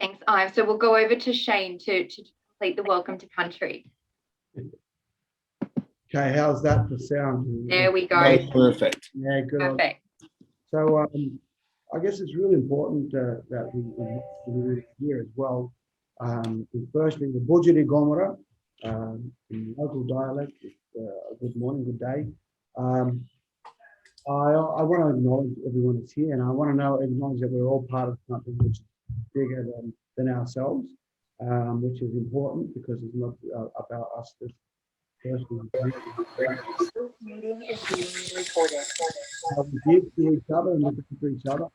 Thanks, Ive. So we'll go over to Shane to complete the welcome to country. Okay, how's that for sound? There we go. Oh, perfect. Yeah, good. Perfect. So I guess it's really important that we here as well. Firstly, the Bujiri Gomara, in local dialect, good morning, good day. I want to acknowledge everyone that's here, and I want to acknowledge that we're all part of something which is bigger than ourselves, which is important because it's not about us. This meeting is being recorded. How we give to each other and look after each other.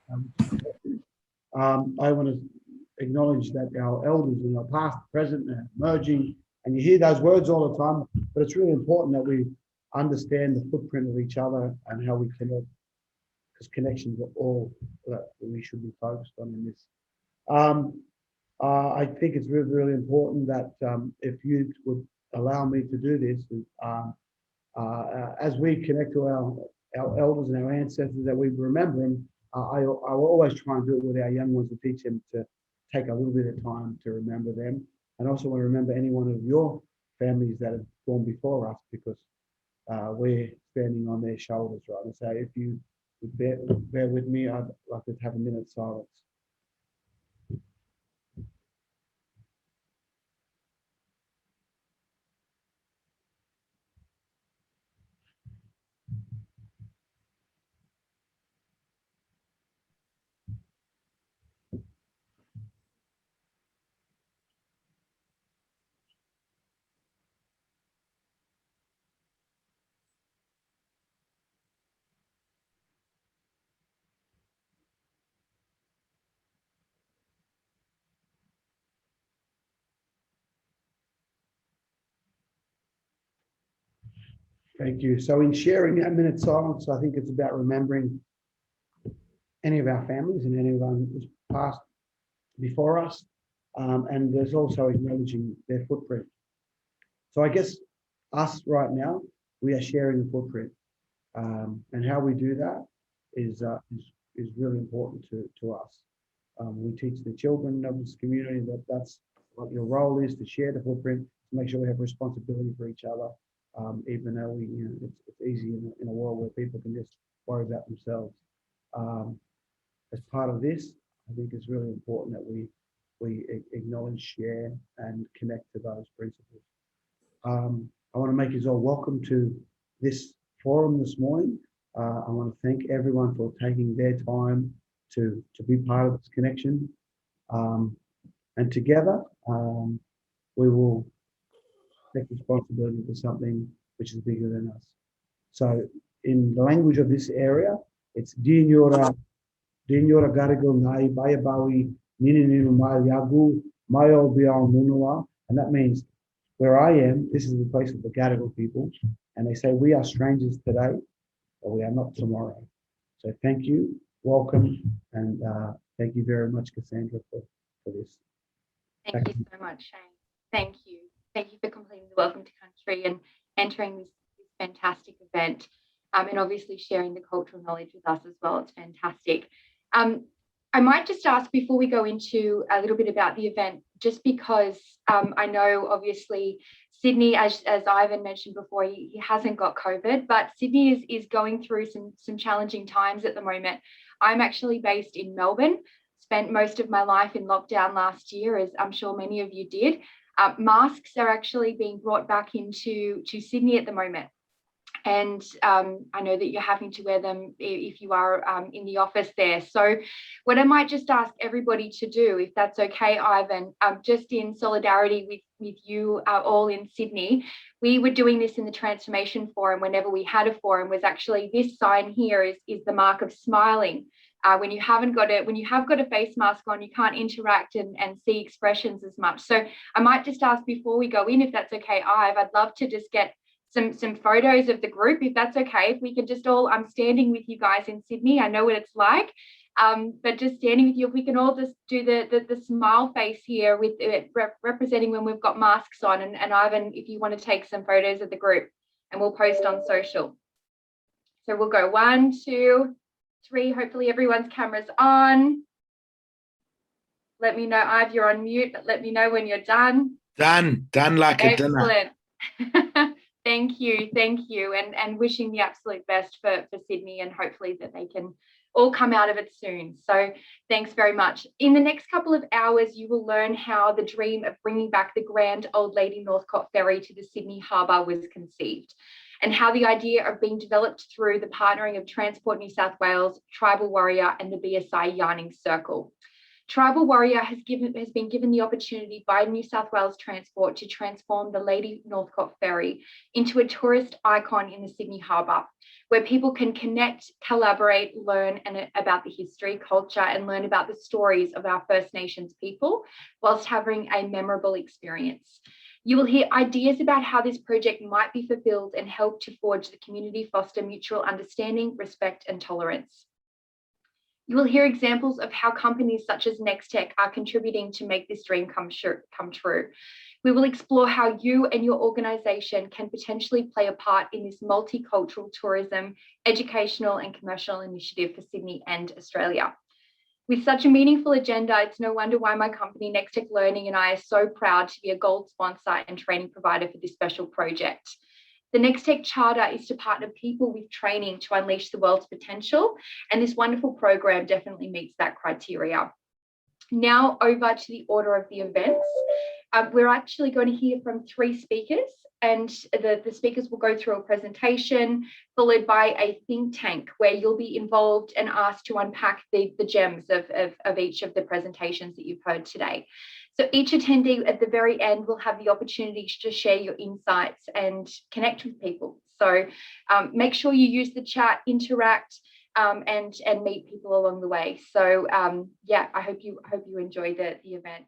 I want to acknowledge that our elders in the past, present, and emerging, and you hear those words all the time, but it's really important that we understand the footprint of each other and how we connect, because connections are all that we should be focused on in this. I think it's really, really important that if you would allow me to do this, as we connect to our elders and our ancestors, that we remember them. I will always try and do it with our young ones to teach them to take a little bit of time to remember them, and also want to remember any one of your families that have gone before us, because we're standing on their shoulders, right? And so if you would bear with me, I'd like to have a minute's silence. Thank you. So in sharing that minute's silence, I think it's about remembering any of our families and anyone who's passed before us, and there's also acknowledging their footprint. So I guess us right now, we are sharing a footprint, and how we do that is really important to us. We teach the children of this community that that's what your role is, to share the footprint, to make sure we have responsibility for each other. Even though it's easy in a world where people can just worry about themselves. As part of this, I think it's really important that we acknowledge, share, and connect to those principles. I want to make you all welcome to this forum this morning. I want to thank everyone for taking their time to be part of this connection. And together, we will take responsibility for something which is bigger than us. So in the language of this area, it's Dinyora Garigal Nai Bayabawi Nininu Mayagu Mayo Bial Munua. And that means where I am, this is the place of the Gadigal people. And they say we are strangers today, but we are not tomorrow. So thank you, welcome, and thank you very much, Cassandra, for this. Thank you so much, Shane. Thank you. Thank you for completing the Welcome to Country and entering this fantastic event, and obviously sharing the cultural knowledge with us as well. It's fantastic. I might just ask before we go into a little bit about the event, just because I know obviously Sydney, as Ivan mentioned before, he hasn't got COVID, but Sydney is going through some challenging times at the moment. I'm actually based in Melbourne, spent most of my life in lockdown last year, as I'm sure many of you did. Masks are actually being brought back into Sydney at the moment. And I know that you're having to wear them if you are in the office there. So what I might just ask everybody to do, if that's okay, Ivan, just in solidarity with you all in Sydney, we were doing this in the Transformation Forum whenever we had a forum, was actually this sign here is the mark of smiling. When you have got a face mask on, you can't interact and see expressions as much. So I might just ask before we go in, if that's okay, Ive, I'd love to just get some photos of the group, if that's okay. If we can just all, I'm standing with you guys in Sydney, I know what it's like, but just standing with you, if we can all just do the smile face here with representing when we've got masks on, and Ivan, if you want to take some photos of the group, and we'll post on social. So we'll go 1, 2, 3, hopefully everyone's camera's on. Let me know, Ive, you're on mute, but let me know when you're done. Done like a dinner. Excellent. Thank you. And wishing the absolute best for Sydney, and hopefully that they can all come out of it soon. So thanks very much. In the next couple of hours, you will learn how the dream of bringing back the Grand Old Lady Northcote Ferry to the Sydney Harbour was conceived, and how the idea of being developed through the partnering of Transport New South Wales, Tribal Warrior and the BSI Yarning Circle. Tribal Warrior has been given the opportunity by New South Wales Transport to transform the Lady Northcote Ferry into a tourist icon in the Sydney Harbour, where people can connect, collaborate, learn about the history, culture, and learn about the stories of our First Nations people, whilst having a memorable experience. You will hear ideas about how this project might be fulfilled and help to forge the community, foster mutual understanding, respect, and tolerance. You will hear examples of how companies such as NextTech are contributing to make this dream come true. We will explore how you and your organisation can potentially play a part in this multicultural tourism, educational and commercial initiative for Sydney and Australia. With such a meaningful agenda, it's no wonder why my company NextTech Learning and I are so proud to be a gold sponsor and training provider for this special project. The NextTech Charter is to partner people with training to unleash the world's potential, and this wonderful program definitely meets that criteria. Now over to the order of the events. We're actually going to hear from 3 speakers, and the speakers will go through a presentation followed by a think tank where you'll be involved and asked to unpack the gems of each of the presentations that you've heard today. So each attendee at the very end will have the opportunity to share your insights and connect with people. So make sure you use the chat, interact, and meet people along the way. So yeah, I hope you enjoy the event.